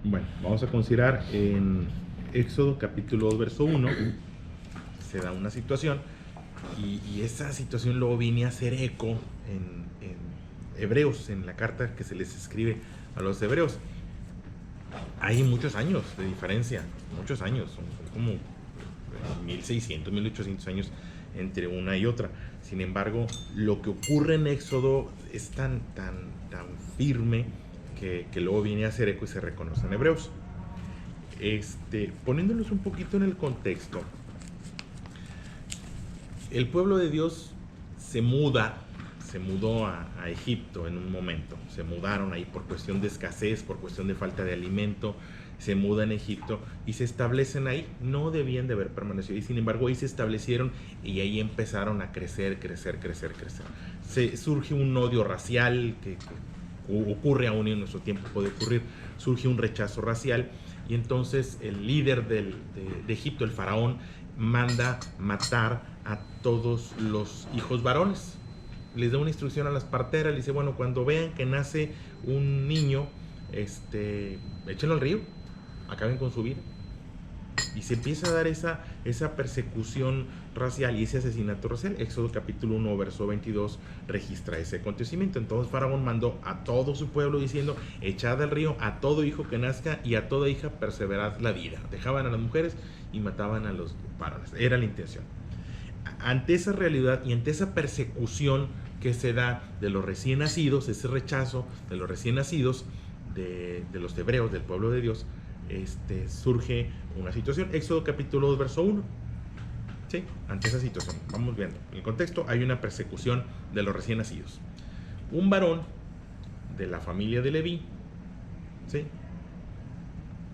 Bueno, vamos a considerar en Éxodo capítulo 2, verso 1, se da una situación y esa situación luego viene a hacer eco en Hebreos, en la carta que se les escribe a los hebreos. Hay muchos años de diferencia, muchos años, son como 1600, 1800 años entre una y otra. Sin embargo, lo que ocurre en Éxodo es tan firme que luego viene a hacer eco y se reconoce en Hebreos. Poniéndolos un poquito en el contexto, el pueblo de Dios se mudó a Egipto en un momento. Se mudaron ahí por cuestión de escasez, por cuestión de falta de alimento. Se mudan a Egipto y se establecen ahí. No debían de haber permanecido ahí, sin embargo ahí se establecieron y ahí empezaron a crecer. Surge un odio racial que ocurre aún en nuestro tiempo, puede ocurrir. Surge un rechazo racial y entonces el líder de Egipto, el faraón, manda matar a todos los hijos varones. Les da una instrucción a las parteras, le dice, bueno, cuando vean que nace un niño, échenlo al río, acaben con su vida. Y se empieza a dar esa persecución racial y ese asesinato racial. Éxodo capítulo 1, verso 22 registra ese acontecimiento. Entonces Faraón mandó a todo su pueblo diciendo, echad al río a todo hijo que nazca y a toda hija perseverad la vida. Dejaban a las mujeres y mataban a los varones. Era la intención. Ante esa realidad y ante esa persecución que se da de los recién nacidos, ese rechazo de los recién nacidos, de los hebreos, del pueblo de Dios, surge una situación. Éxodo capítulo 2, verso 1. ¿Sí? Ante esa situación, vamos viendo. En el contexto hay una persecución de los recién nacidos. Un varón de la familia de Leví, ¿sí?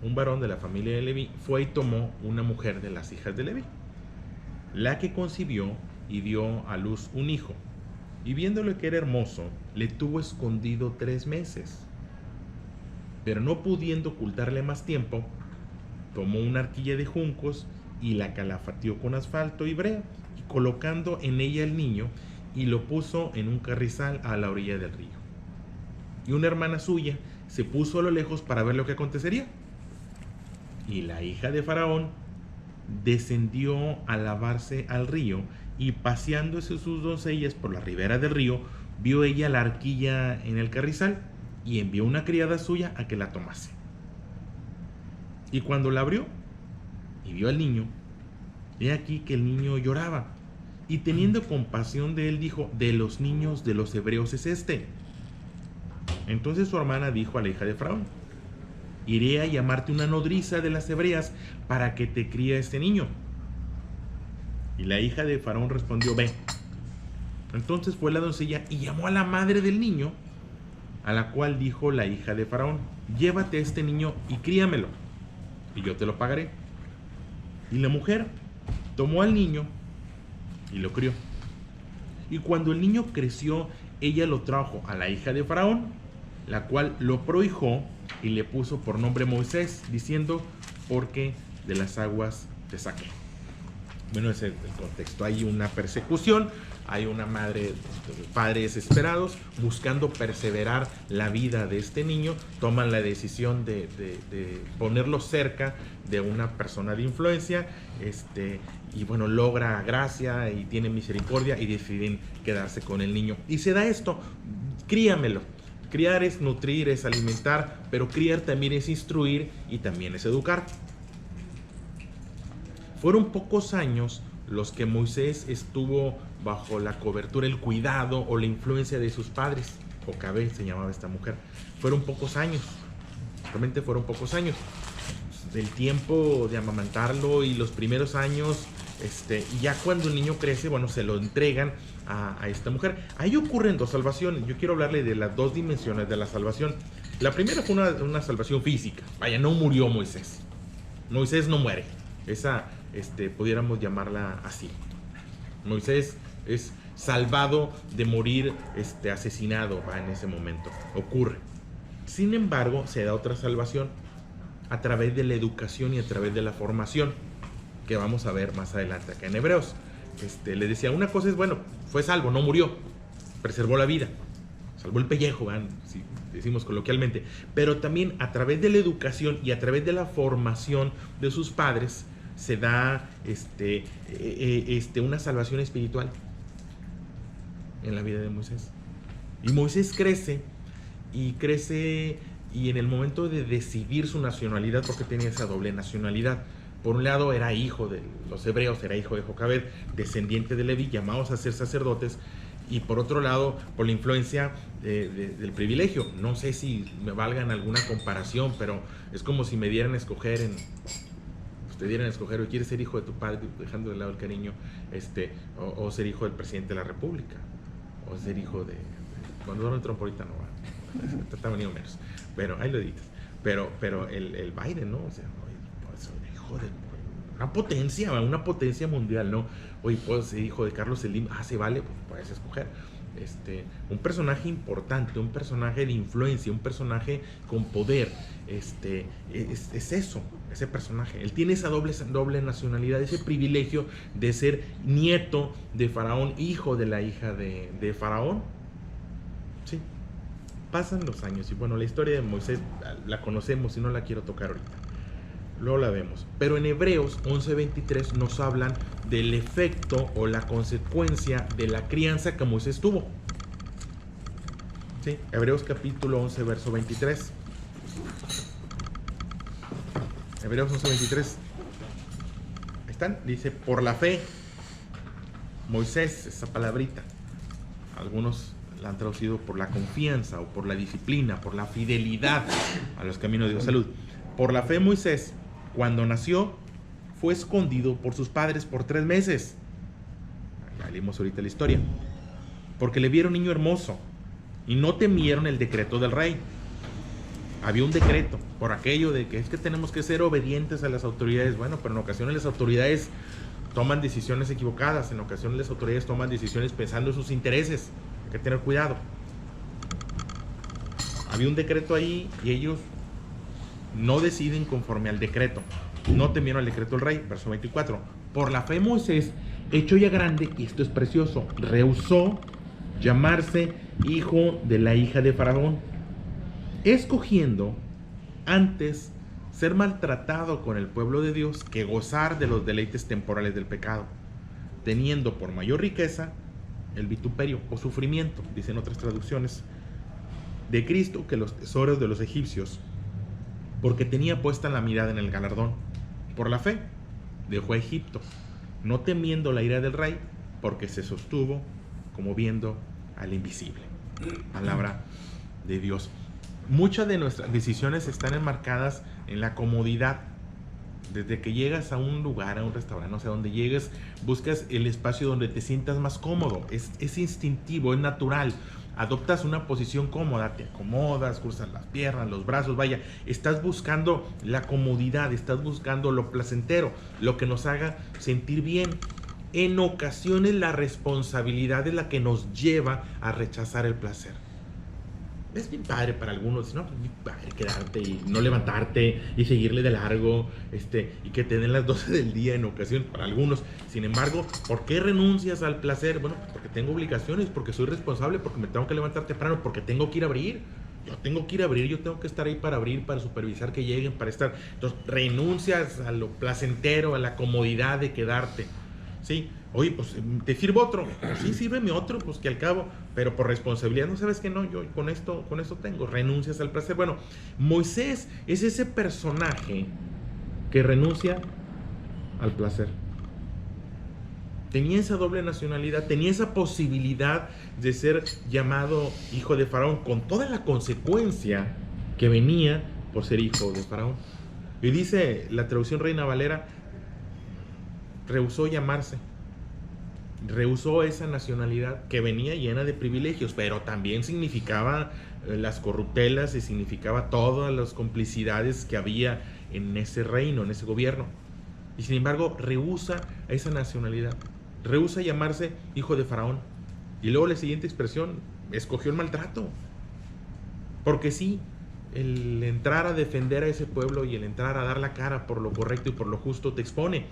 Un varón de la familia de Leví fue y tomó una mujer de las hijas de Leví, la que concibió y dio a luz un hijo. Y viéndole que era hermoso, le tuvo escondido 3 meses. Pero no pudiendo ocultarle más tiempo, tomó una arquilla de juncos y la calafateó con asfalto y brea, y colocando en ella el niño, y lo puso en un carrizal a la orilla del río. Y una hermana suya se puso a lo lejos para ver lo que acontecería. Y la hija de Faraón descendió a lavarse al río, y paseándose sus doncellas por la ribera del río, vio ella la arquilla en el carrizal, y envió una criada suya a que la tomase. Y cuando la abrió y vio al niño, he aquí que el niño lloraba, y teniendo compasión de él dijo, de los niños de los hebreos es este. Entonces su hermana dijo a la hija de Faraón, iré a llamarte una nodriza de las hebreas para que te críe este niño. Y la hija de Faraón respondió, ve. Entonces fue la doncella y llamó a la madre del niño, a la cual dijo la hija de Faraón, llévate a este niño y críamelo, y yo te lo pagaré. Y la mujer tomó al niño y lo crió. Y cuando el niño creció, ella lo trajo a la hija de Faraón, la cual lo prohijó y le puso por nombre Moisés, diciendo, porque de las aguas te saqué. Bueno, ese es el contexto. Hay una persecución, hay una madre, padres desesperados buscando perseverar la vida de este niño. Toman la decisión de ponerlo cerca de una persona de influencia, y bueno, logra gracia y tiene misericordia y deciden quedarse con el niño. Y se da esto, críamelo. Criar es nutrir, es alimentar, pero criar también es instruir y también es educar. Fueron pocos años los que Moisés estuvo bajo la cobertura, el cuidado o la influencia de sus padres. Jocabed se llamaba esta mujer. Fueron pocos años, realmente fueron pocos años. El tiempo de amamantarlo y los primeros años, y ya cuando el niño crece, bueno, se lo entregan a esta mujer. Ahí ocurren 2 salvaciones. Yo quiero hablarle de las 2 dimensiones de la salvación. La primera fue una salvación física. Vaya, no murió Moisés. Moisés no muere. Esa, pudiéramos llamarla así. Moisés es salvado de morir asesinado en ese momento. Ocurre. Sin embargo, se da otra salvación a través de la educación y a través de la formación, que vamos a ver más adelante acá en Hebreos. Le decía, una cosa es, bueno, fue salvo, no murió, preservó la vida. salvó el pellejo, si decimos coloquialmente, pero también a través de la educación y a través de la formación de sus padres se da una salvación espiritual en la vida de Moisés. Y Moisés crece y en el momento de decidir su nacionalidad, porque tenía esa doble nacionalidad, por un lado era hijo de los hebreos, era hijo de Jocabed, descendiente de Leví, llamados a ser sacerdotes, y por otro lado, por la influencia del privilegio. No sé si me valgan alguna comparación, pero es como si me dieran a escoger te dieran a escoger, o quieres ser hijo de tu padre, dejando de lado el cariño, o ser hijo del presidente de la República, o ser hijo cuando Donald Trump ahorita no va, está venido menos, pero ahí lo editas, pero el Biden, ¿no? O sea, pues, hijo de una potencia mundial, ¿no? Oye, puedo ser hijo de Carlos Slim, se vale, pues puedes escoger. Un personaje importante, un personaje de influencia, un personaje con poder, es eso, ese personaje. Él tiene esa doble nacionalidad, ese privilegio de ser nieto de Faraón, hijo de la hija de Faraón. Sí, pasan los años y bueno, la historia de Moisés la conocemos y no la quiero tocar ahorita. Luego la vemos. Pero en Hebreos 11:23 nos hablan del efecto o la consecuencia de la crianza que Moisés tuvo. ¿Sí? Hebreos capítulo 11, verso 23. Hebreos 11:23. Ahí están. Dice, por la fe, Moisés, esa palabrita. Algunos la han traducido por la confianza o por la disciplina, por la fidelidad a los caminos de Dios. Salud. Por la fe, Moisés, cuando nació, fue escondido por sus padres por 3 meses. Ya leímos ahorita la historia. Porque le vieron niño hermoso y no temieron el decreto del rey. Había un decreto por aquello de que es que tenemos que ser obedientes a las autoridades. Bueno, pero en ocasiones las autoridades toman decisiones equivocadas. En ocasiones las autoridades toman decisiones pensando en sus intereses. Hay que tener cuidado. Había un decreto ahí y ellos no deciden conforme al decreto. No temieron al decreto del rey. Verso 24. Por la fe Moisés, hecho ya grande, y esto es precioso, rehusó llamarse hijo de la hija de Faraón, escogiendo antes ser maltratado con el pueblo de Dios que gozar de los deleites temporales del pecado, teniendo por mayor riqueza el vituperio o sufrimiento, dicen otras traducciones, de Cristo que los tesoros de los egipcios, porque tenía puesta la mirada en el galardón. Por la fe dejó a Egipto, no temiendo la ira del rey, porque se sostuvo como viendo al invisible. Palabra de Dios. Muchas de nuestras decisiones están enmarcadas en la comodidad. Desde que llegas a un lugar, a un restaurante, o sea, donde llegues, buscas el espacio donde te sientas más cómodo. Es instintivo, es natural. Adoptas una posición cómoda, te acomodas, cruzas las piernas, los brazos, vaya, estás buscando la comodidad, estás buscando lo placentero, lo que nos haga sentir bien. En ocasiones la responsabilidad es la que nos lleva a rechazar el placer. Es bien padre para algunos, ¿no? Bien padre quedarte y no levantarte y seguirle de largo, y que te den las 12 del día en ocasiones para algunos. Sin embargo, ¿por qué renuncias al placer? Bueno, porque tengo obligaciones, porque soy responsable, porque me tengo que levantar temprano, porque tengo que ir a abrir. Yo tengo que ir a abrir, yo tengo que estar ahí para abrir, para supervisar que lleguen, para estar. Entonces, renuncias a lo placentero, a la comodidad de quedarte. ¿Sí? Oye, pues te sirvo otro. Pues sí, sírveme otro, pues que al cabo, pero por responsabilidad, no sabes que no, yo con esto tengo, renuncias al placer. Bueno, Moisés es ese personaje que renuncia al placer. Tenía esa doble nacionalidad, tenía esa posibilidad de ser llamado hijo de Faraón, con toda la consecuencia que venía por ser hijo de Faraón. Y dice la traducción Reina Valera, rehusó llamarse, rehusó esa nacionalidad que venía llena de privilegios, pero también significaba las corruptelas y significaba todas las complicidades que había en ese reino, en ese gobierno. Y sin embargo, rehúsa esa nacionalidad, rehúsa llamarse hijo de Faraón. Y luego la siguiente expresión, escogió el maltrato. Porque sí, el entrar a defender a ese pueblo y el entrar a dar la cara por lo correcto y por lo justo te expone.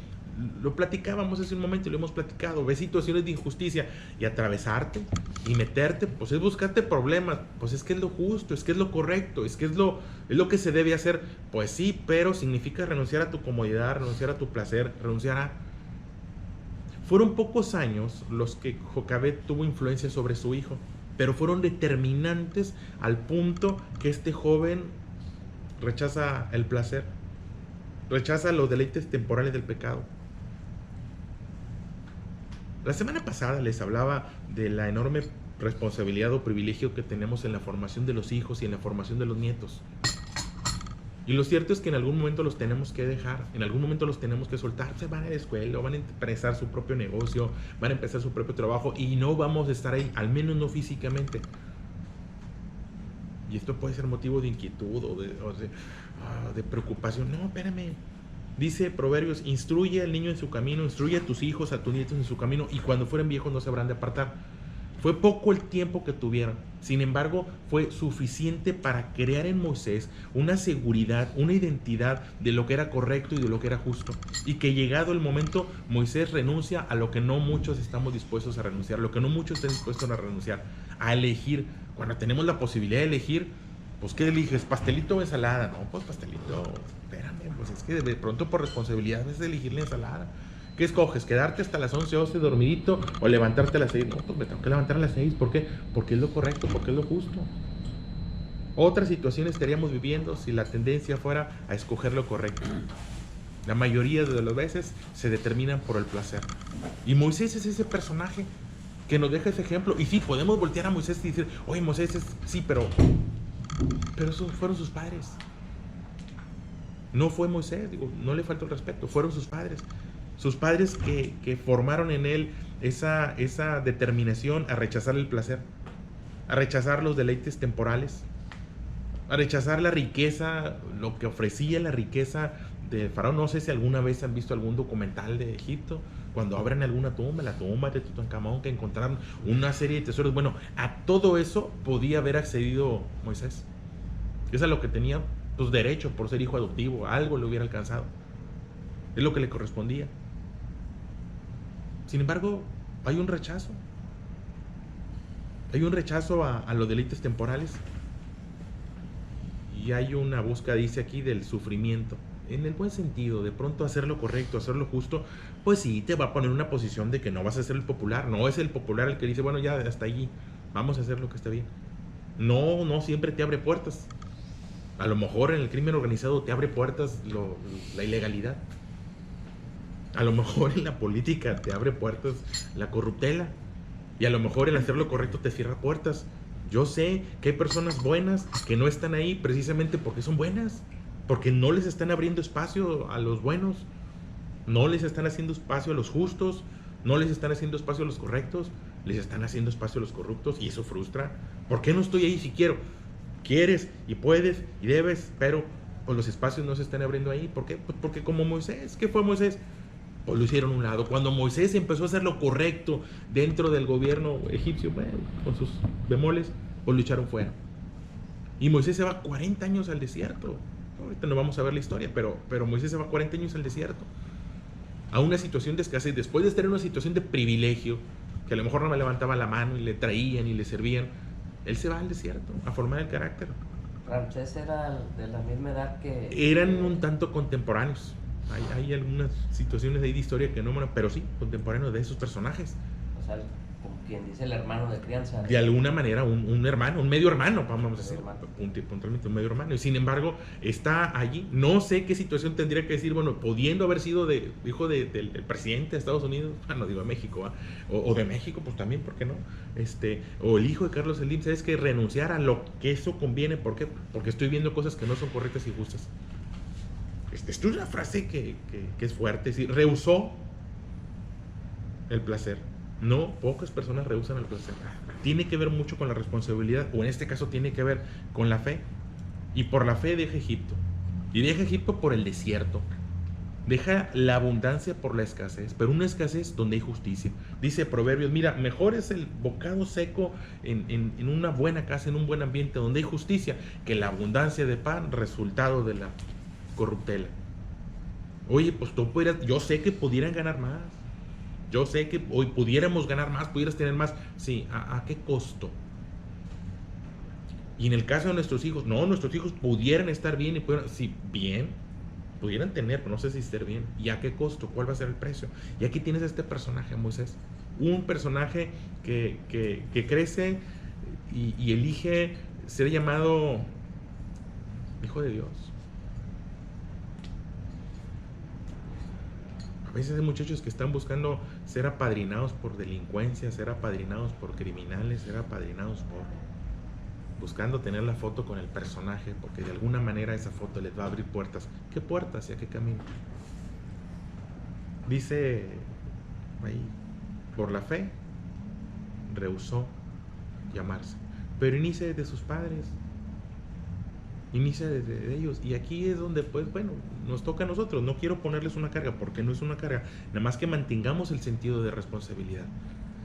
lo platicábamos hace un momento y lo hemos platicado, ves situaciones de injusticia y atravesarte y meterte, pues es buscarte problemas, pues es que es lo justo, es que es lo correcto, es que es lo que se debe hacer, pues sí, pero significa renunciar a tu comodidad, renunciar a tu placer, renunciar a... Fueron pocos años los que Jocabet tuvo influencia sobre su hijo, pero fueron determinantes al punto que este joven rechaza el placer, rechaza los deleites temporales del pecado. La semana pasada les hablaba de la enorme responsabilidad o privilegio que tenemos en la formación de los hijos y en la formación de los nietos. Y lo cierto es que en algún momento los tenemos que dejar, en algún momento los tenemos que soltar. Se van a la escuela, van a empezar su propio negocio, van a empezar su propio trabajo y no vamos a estar ahí, al menos no físicamente. Y esto puede ser motivo de inquietud o de preocupación. No, espérame. Dice Proverbios, instruye al niño en su camino, instruye a tus hijos, a tus nietos en su camino, y cuando fueren viejos no se habrán de apartar. Fue poco el tiempo que tuvieron, sin embargo, fue suficiente para crear en Moisés una seguridad, una identidad de lo que era correcto y de lo que era justo. Y que llegado el momento, Moisés renuncia a lo que no muchos estamos dispuestos a renunciar, lo que no muchos están dispuestos a renunciar, a elegir. Cuando tenemos la posibilidad de elegir, pues ¿qué eliges? ¿Pastelito o ensalada? No, pues pastelito. Espérame, pues es que de pronto por responsabilidad es de elegir la ensalada. ¿Qué escoges? ¿Quedarte hasta las 11, 12 dormidito o levantarte a las 6? No, pues me tengo que levantar a las 6. ¿Por qué? Porque es lo correcto, porque es lo justo. Otra situación estaríamos viviendo si la tendencia fuera a escoger lo correcto. La mayoría de las veces se determinan por el placer. Y Moisés es ese personaje que nos deja ese ejemplo. Y sí, podemos voltear a Moisés y decir, oye, Moisés es... Sí, pero esos fueron sus padres. No fue Moisés, digo, no le falta el respeto, fueron sus padres. Sus padres que formaron en él esa determinación a rechazar el placer, a rechazar los deleites temporales, a rechazar la riqueza, lo que ofrecía la riqueza de Faraón. No sé si alguna vez han visto algún documental de Egipto, cuando abren alguna tumba, la tumba de Tutankamón, que encontraron una serie de tesoros. Bueno, a todo eso podía haber accedido Moisés. Eso es a lo que tenía pues, derecho por ser hijo adoptivo, algo le hubiera alcanzado. Es lo que le correspondía. Sin embargo, hay un rechazo. Hay un rechazo a los deleites temporales. Y hay una búsqueda, dice aquí, del sufrimiento. En el buen sentido, de pronto hacer lo correcto, hacer lo justo, pues sí, te va a poner en una posición de que no vas a ser el popular. No es el popular el que dice, bueno, ya hasta allí, vamos a hacer lo que está bien. No siempre te abre puertas. A lo mejor en el crimen organizado te abre puertas la ilegalidad. A lo mejor en la política te abre puertas la corruptela. Y a lo mejor el hacer lo correcto te cierra puertas. Yo sé que hay personas buenas que no están ahí precisamente porque son buenas. Porque no les están abriendo espacio a los buenos. No les están haciendo espacio a los justos. No les están haciendo espacio a los correctos. Les están haciendo espacio a los corruptos. Y eso frustra. ¿Por qué no estoy ahí si quiero? Quieres y puedes y debes, pero pues los espacios no se están abriendo ahí. ¿Por qué? Pues porque como Moisés, ¿qué fue Moisés? Pues lo hicieron a un lado. Cuando Moisés empezó a hacer lo correcto dentro del gobierno egipcio, bueno, con sus bemoles, pues lo echaron fuera. Y Moisés se va 40 años al desierto. Ahorita no vamos a ver la historia, pero Moisés se va 40 años al desierto. A una situación de escasez. Después de estar en una situación de privilegio, que a lo mejor no me levantaba la mano y le traían y le servían, él se va al desierto a formar el carácter. Ramsés era de la misma edad que... Eran un tanto contemporáneos. Hay algunas situaciones ahí de historia que no, pero sí, contemporáneos de esos personajes. O sea, como quien dice el hermano de crianza. De alguna manera, un hermano, un medio hermano, vamos a decir, puntualmente un medio hermano. Y sin embargo, está allí. No sé qué situación tendría que decir, bueno, pudiendo haber sido hijo del presidente de Estados Unidos, no digo de México, o de México, pues también, ¿por qué no? O el hijo de Carlos Slim, ¿sabes qué? Renunciar a lo que eso conviene. ¿Por qué? Porque estoy viendo cosas que no son correctas y justas. Esto es una frase que es fuerte. Es rehusó el placer. No, pocas personas rehusan el placer. Tiene que ver mucho con la responsabilidad, o en este caso tiene que ver con la fe. Y por la fe deja Egipto. Y deja Egipto por el desierto. Deja la abundancia por la escasez, pero una escasez donde hay justicia. Dice Proverbios, mira, mejor es el bocado seco en una buena casa, en un buen ambiente donde hay justicia, que la abundancia de pan, resultado de la corruptela. Oye, pues tú pudieras, yo sé que pudieran ganar más. Yo sé que hoy pudiéramos ganar más, pudieras tener más. Sí, ¿a qué costo? Y en el caso de nuestros hijos, no, nuestros hijos pudieran estar bien y pudieran, sí, bien, pudieran tener, pero no sé si estar bien. ¿Y a qué costo? ¿Cuál va a ser el precio? Y aquí tienes a este personaje, Moisés. Un personaje que crece y elige ser llamado hijo de Dios. A veces hay muchachos que están buscando ser apadrinados por delincuencia, ser apadrinados por criminales, ser apadrinados por... buscando tener la foto con el personaje, porque de alguna manera esa foto les va a abrir puertas. ¿Qué puertas y a qué camino? Dice ahí, por la fe, rehusó llamarse. Pero inicia desde sus padres. Inicia desde ellos. Y aquí es donde, pues, bueno, nos toca a nosotros. No quiero ponerles una carga, porque no es una carga. Nada más que mantengamos el sentido de responsabilidad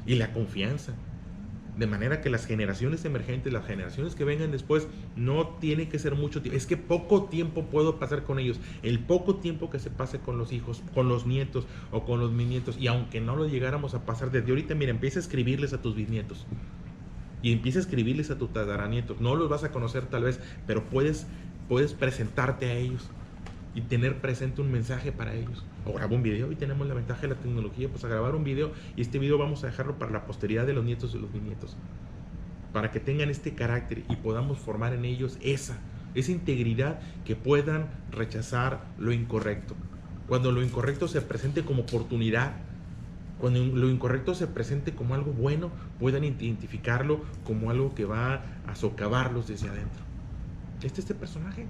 y la confianza. De manera que las generaciones emergentes, las generaciones que vengan después, no tiene que ser mucho tiempo. Es que poco tiempo puedo pasar con ellos. El poco tiempo que se pase con los hijos, con los nietos o con los bisnietos. Y aunque no lo llegáramos a pasar desde ahorita, mira, empieza a escribirles a tus bisnietos. Y empieza a escribirles a tus tataranietos. No los vas a conocer tal vez, pero puedes presentarte a ellos y tener presente un mensaje para ellos. O graba un video, y tenemos la ventaja de la tecnología, pues a grabar un video, y este video vamos a dejarlo para la posteridad de los nietos y los bisnietos, para que tengan este carácter y podamos formar en ellos esa integridad, que puedan rechazar lo incorrecto. Cuando lo incorrecto se presente como oportunidad, cuando lo incorrecto se presente como algo bueno, puedan identificarlo como algo que va a socavarlos desde adentro. Este personaje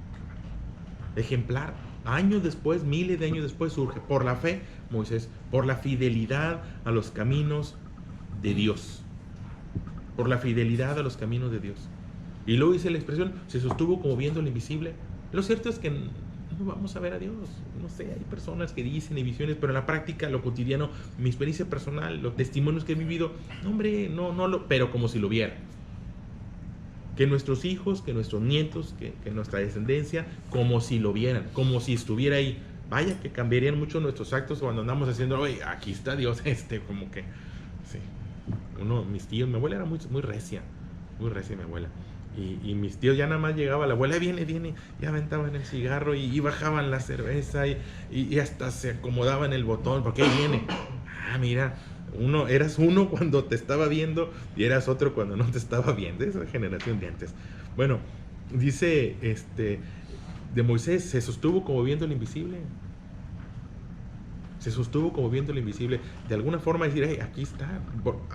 ejemplar, años después, miles de años después, surge por la fe, Moisés, por la fidelidad a los caminos de Dios. Por la fidelidad a los caminos de Dios. Y luego dice la expresión, se sostuvo como viendo lo invisible. Lo cierto es que no vamos a ver a Dios. No sé, hay personas que dicen y visiones, pero en la práctica, lo cotidiano, mi experiencia personal, los testimonios que he vivido, no, hombre, pero como si lo viera. Que nuestros hijos, que nuestros nietos, que nuestra descendencia, como si lo vieran, como si estuviera ahí. Vaya que cambiarían mucho nuestros actos cuando andamos haciendo, oye, aquí está Dios, como que, sí. Mis tíos, mi abuela era muy recia mi abuela. Y mis tíos ya nada más llegaba, la abuela viene, ya aventaban el cigarro y bajaban la cerveza y hasta se acomodaban el botón, porque ahí viene. Ah, mira, eras uno cuando te estaba viendo y eras otro cuando no te estaba viendo. Esa generación de antes. Bueno, dice de Moisés, se sostuvo como viendo lo invisible. Se sostuvo como viendo lo invisible. De alguna forma decir, hey, aquí está.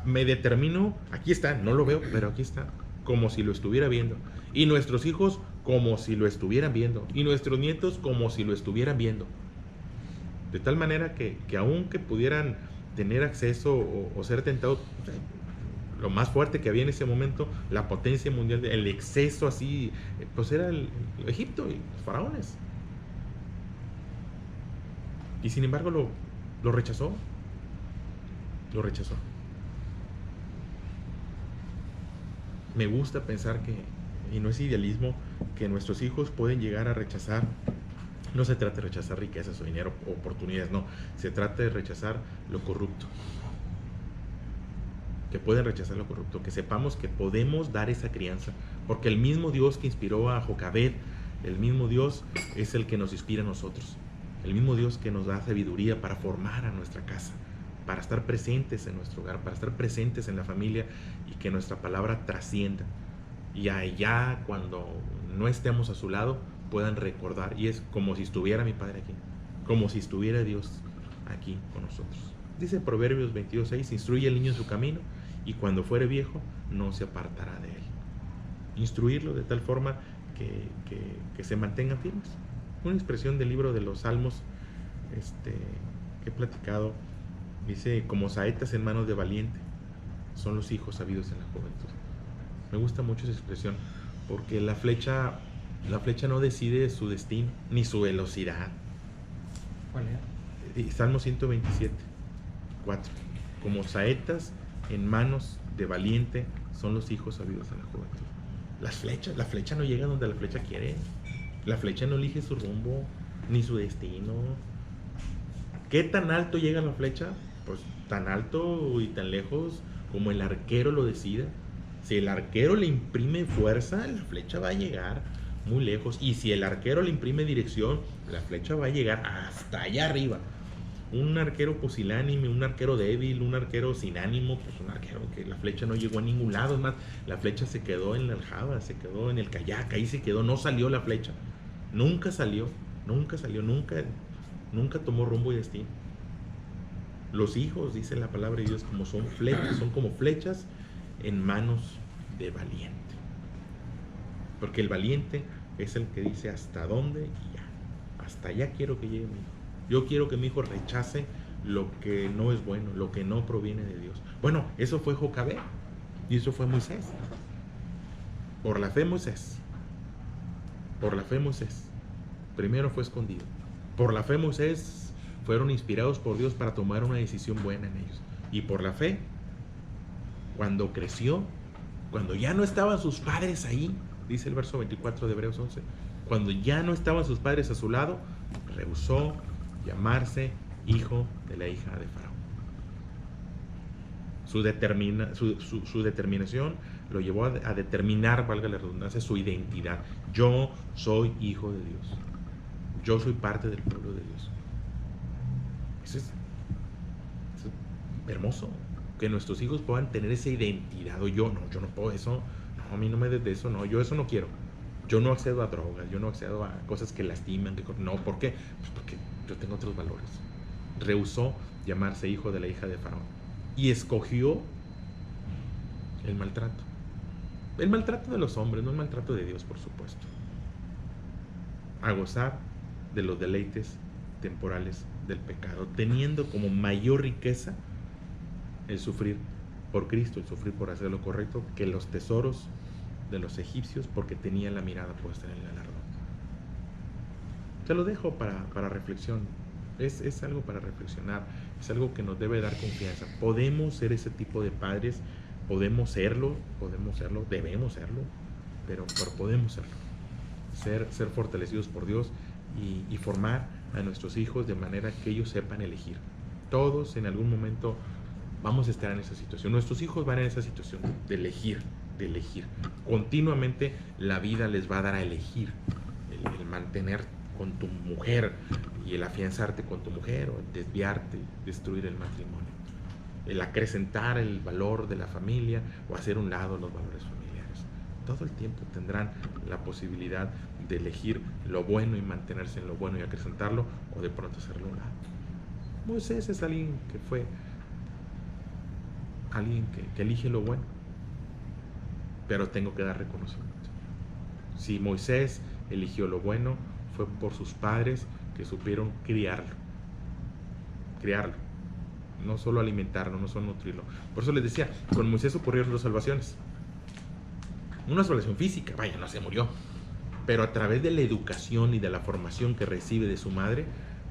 Me determino, aquí está, no lo veo, pero aquí está. Como si lo estuviera viendo. Y nuestros hijos como si lo estuvieran viendo. Y nuestros nietos como si lo estuvieran viendo. De tal manera que aunque pudieran tener acceso o ser tentados, lo más fuerte que había en ese momento, la potencia mundial, el exceso así, pues era el Egipto y los faraones. Y sin embargo lo rechazó. Lo rechazó. Me gusta pensar que, y no es idealismo, que nuestros hijos pueden llegar a rechazar. No se trata de rechazar riquezas o dinero o oportunidades, no. Se trata de rechazar lo corrupto. Que pueden rechazar lo corrupto. Que sepamos que podemos dar esa crianza. Porque el mismo Dios que inspiró a Jocabed, el mismo Dios es el que nos inspira a nosotros. El mismo Dios que nos da sabiduría para formar a nuestra casa, para estar presentes en nuestro hogar, para estar presentes en la familia y que nuestra palabra trascienda. Y allá, cuando no estemos a su lado, puedan recordar. Y es como si estuviera mi Padre aquí, como si estuviera Dios aquí con nosotros. Dice Proverbios 22:6, instruye al niño en su camino y cuando fuere viejo no se apartará de él. Instruirlo de tal forma que se mantengan firmes. Una expresión del libro de los Salmos que he platicado, dice, como saetas en manos de valiente son los hijos sabidos en la juventud. Me gusta mucho esa expresión, porque la flecha no decide su destino, ni su velocidad. ¿Cuál era? Salmo 127, 4. Como saetas en manos de valiente son los hijos sabidos en la juventud. La flecha no llega donde la flecha quiere. La flecha no elige su rumbo, ni su destino. ¿Qué tan alto llega la flecha? Pues tan alto y tan lejos como el arquero lo decida. Si el arquero le imprime fuerza, la flecha va a llegar muy lejos. Y si el arquero le imprime dirección, la flecha va a llegar hasta allá arriba. Un arquero pusilánime, un arquero débil, un arquero sin ánimo, pues un arquero que la flecha no llegó a ningún lado. Es más, la flecha se quedó en la aljaba, se quedó en el kayak, ahí se quedó, no salió la flecha. Nunca salió, nunca tomó rumbo y destino. Los hijos, dice la palabra de Dios, como son flechas, son como flechas en manos de valiente. Porque el valiente es el que dice hasta dónde y ya. Hasta allá quiero que llegue mi hijo. Yo quiero que mi hijo rechace lo que no es bueno, lo que no proviene de Dios. Bueno, eso fue Jocabed y eso fue Moisés. Por la fe Moisés. Por la fe Moisés. Primero fue escondido. Por la fe Moisés fueron inspirados por Dios para tomar una decisión buena en ellos. Y por la fe, cuando creció, cuando ya no estaban sus padres ahí, dice el verso 24 de Hebreos 11, cuando ya no estaban sus padres a su lado, rehusó llamarse hijo de la hija de Faraón. Su determinación lo llevó a determinar, valga la redundancia, su identidad. Yo soy hijo de Dios. Yo soy parte del pueblo de Dios. Eso es hermoso, que nuestros hijos puedan tener esa identidad. O yo no puedo eso. No, a mí no me des de eso, no, yo eso no quiero. Yo no accedo a drogas, yo no accedo a cosas que lastiman. No, ¿por qué? Pues porque yo tengo otros valores. Rehusó llamarse hijo de la hija de Faraón y escogió el maltrato. El maltrato de los hombres, no el maltrato de Dios, por supuesto. A gozar de los deleites temporales del pecado, teniendo como mayor riqueza el sufrir por Cristo, el sufrir por hacer lo correcto, que los tesoros de los egipcios, porque tenía la mirada puesta en el galardón. Te lo dejo para reflexión. Es algo para reflexionar, es algo que nos debe dar confianza. Podemos ser ese tipo de padres, podemos serlo, debemos serlo, pero podemos serlo. Ser fortalecidos por Dios y formar a nuestros hijos de manera que ellos sepan elegir. Todos en algún momento vamos a estar en esa situación. Nuestros hijos van en esa situación de elegir. Continuamente la vida les va a dar a elegir el mantener con tu mujer y el afianzarte con tu mujer, o el desviarte, destruir el matrimonio, el acrecentar el valor de la familia o hacer un lado los valores familiares. Todo el tiempo tendrán la posibilidad de elegir lo bueno y mantenerse en lo bueno y acrecentarlo, o de pronto hacerlo a un lado. Moisés es alguien que elige lo bueno, pero tengo que dar reconocimiento. Si Moisés eligió lo bueno, fue por sus padres que supieron criarlo, no solo alimentarlo, no solo nutrirlo. Por eso les decía, con Moisés ocurrieron dos salvaciones. Una salvación física, vaya, no se murió, pero a través de la educación y de la formación que recibe de su madre,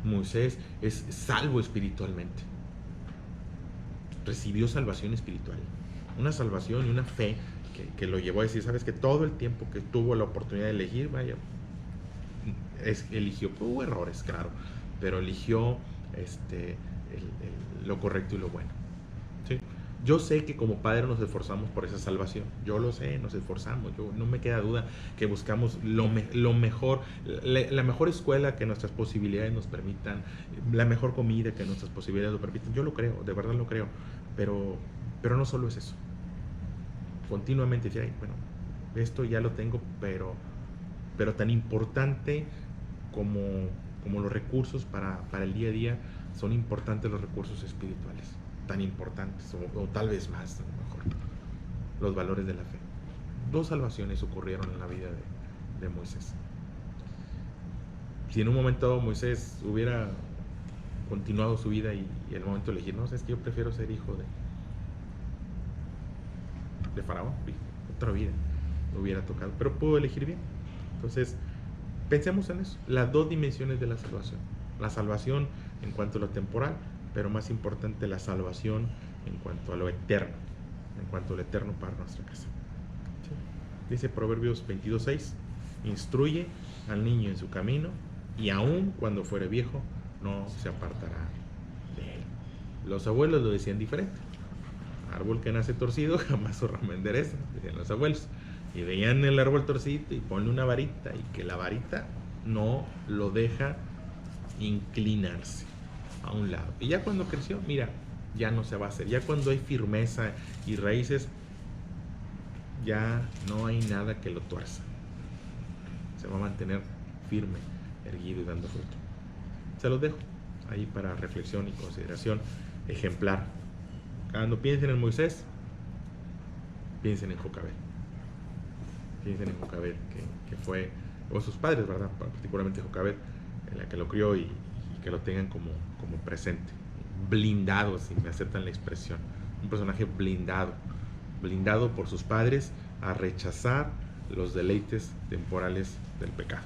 Moisés es salvo espiritualmente. Recibió salvación espiritual, una salvación y una fe que lo llevó a decir, sabes que todo el tiempo que tuvo la oportunidad de elegir, vaya, eligió, hubo errores, claro, pero eligió lo correcto y lo bueno. ¿Sí? Yo sé que como padres nos esforzamos por esa salvación, yo lo sé, nos esforzamos, no me queda duda que buscamos lo mejor, la mejor escuela que nuestras posibilidades nos permitan, la mejor comida que nuestras posibilidades nos permitan. Yo lo creo, de verdad lo creo, pero no solo es eso. Continuamente decir, bueno, esto ya lo tengo, pero tan importante como los recursos para el día a día, son importantes los recursos espirituales, tan importantes, o tal vez más, a lo mejor, los valores de la fe. Dos salvaciones ocurrieron en la vida de Moisés. Si en un momento Moisés hubiera continuado su vida y el momento de elegir, no, es que yo prefiero ser hijo de Faraón, otra vida me hubiera tocado, pero pudo elegir bien. Entonces, pensemos en eso, las dos dimensiones de la salvación. La salvación en cuanto a lo temporal, pero más importante, la salvación en cuanto a lo eterno, para nuestra casa. ¿Sí? Dice Proverbios 22:6, instruye al niño en su camino, y aun cuando fuere viejo, no se apartará Los abuelos lo decían diferente. Árbol que nace torcido jamás su rama endereza, decían los abuelos. Y veían el árbol torcido y ponle una varita, y que la varita no lo deja inclinarse a un lado. Y ya cuando creció, mira, ya no se va a hacer. Ya cuando hay firmeza y raíces, ya no hay nada que lo tuerza. Se va a mantener firme, erguido y dando fruto. Se los dejo ahí para reflexión y consideración. Ejemplar. Cuando piensen en Moisés, piensen en Jocabed. Piensen en Jocabed, que fue, o sus padres, ¿verdad? Particularmente Jocabed, la que lo crió, y que lo tengan como presente. Blindado, si me aceptan la expresión. Un personaje blindado por sus padres a rechazar los deleites temporales del pecado.